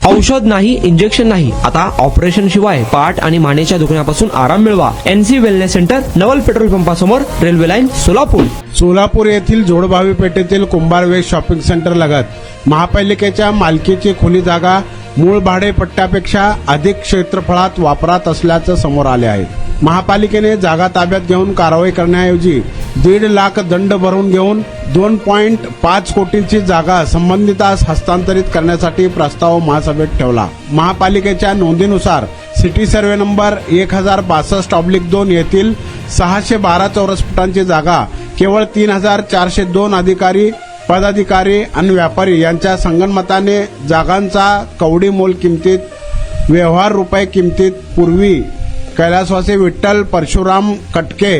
औषध नाही, इंजेक्शन नाही, आता ऑपरेशन शिवाय पाठ आणि मानेच्या दुखण्यापासून आराम मिळवा. NC wellness centre, Naval petrol पंपासमोर, रेल्वे लाईन, सोलापूर. सोलापूर येथील जोडभावी पेठेतील कुंभार वेस्ट शॉपिंग सेंटर लगत महापालिकेच्या मालकीची खुली जागा मूळ भाडे पट्ट्यापेक्षा अधिक क्षेत्रफळात वापरात असल्याचं समोर आले आहे. महापालिकेने जागा ताब्यात घेऊन कारवाई करण्याऐवजी 1.5 लाख दंड भरून घेऊन 2.5 कोटींची जागा संबंधितास हस्तांतरित करण्यासाठी प्रस्ताव महासभेत ठेवला. महापालिकेच्या नोंदीनुसार सिटी सर्वे नंबर 1062/2 येथील 612 चौरस फुटांची जागा केवळ 3402 अधिकारी, पदाधिकारी आणि व्यापारी यांच्या संगनमताने जागांचा कवडी मोल किमतीत, व्यवहार रुपये किमतीत पूर्वी कैलासवासी विठ्ठल परशुराम कटके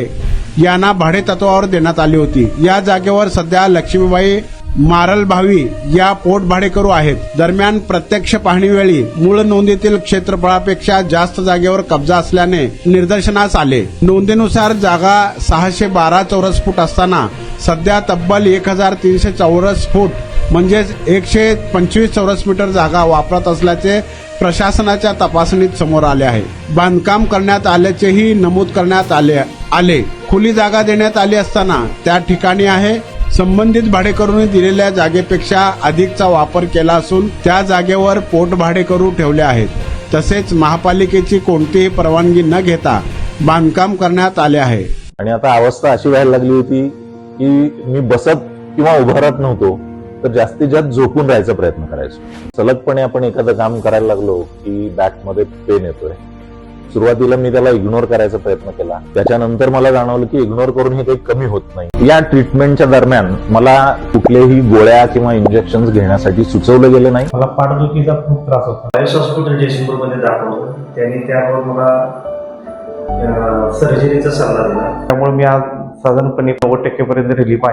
यांना भाडे तत्वावर देण्यात आली होती. या जागेवर सध्या लक्ष्मीबाई मारलभावी या पोट भाडेकरू आहेत. दरम्यान प्रत्यक्ष पाहणीवेळी मूळ नोंदीतील क्षेत्रफळापेक्षा जास्त जागेवर कब्जा असल्याने निदर्शनास आले. नोंदीनुसार जागा 612 चौरस फूट असताना सध्या तब्बल 1300 चौरस फूट म्हणजेच 125 चौरस मीटर जागा वापरत असल्याचे प्रशासनाच्या तपासणीत समोर आले आहे. बांधकाम करण्यात आल्याचेही नमूद करण्यात आले. खुली जागा देण्यात आली असताना त्या ठिकाणी आहे संबंधित भाडेकरूंनी दिलेल्या जागेपेक्षा अधिकचा वापर केला असून त्या जागेवर पोट भाडेकरू ठेवले आहेत. तसेच महापालिकेची कोणतीही परवानगी न घेता बांधकाम करण्यात आले आहे. आणि आता अवस्था अशी व्हायला लागली होती की मी बसत किंवा उभं राहत नव्हतो, तर जास्तीत जास्त झोपून राहायचा प्रयत्न करायचो. सलगपणे आपण एखादं काम करायला लागलो की बॅकमध्ये पेन येतोय. सुरुवातीला मी त्याला इग्नोर करायचा प्रयत्न केला. त्याच्यानंतर मला जाणवलं की इग्नोर करून हे काही कमी होत नाही. या ट्रीटमेंटच्या दरम्यान मला कुठलेही गोळ्या किंवा इंजेक्शन घेण्यासाठी सुचवलं गेलं नाही. मला पाठदुखीचा खूप त्रास होता. आयुष हॉस्पिटल जयसिंगपूरमध्ये दाखवलं. त्यांनी त्यावर मला सर्जरीचा सल्ला दिला. त्यामुळे मी आज साधारणपणे 90% पर्यंत रिलीफ आहे.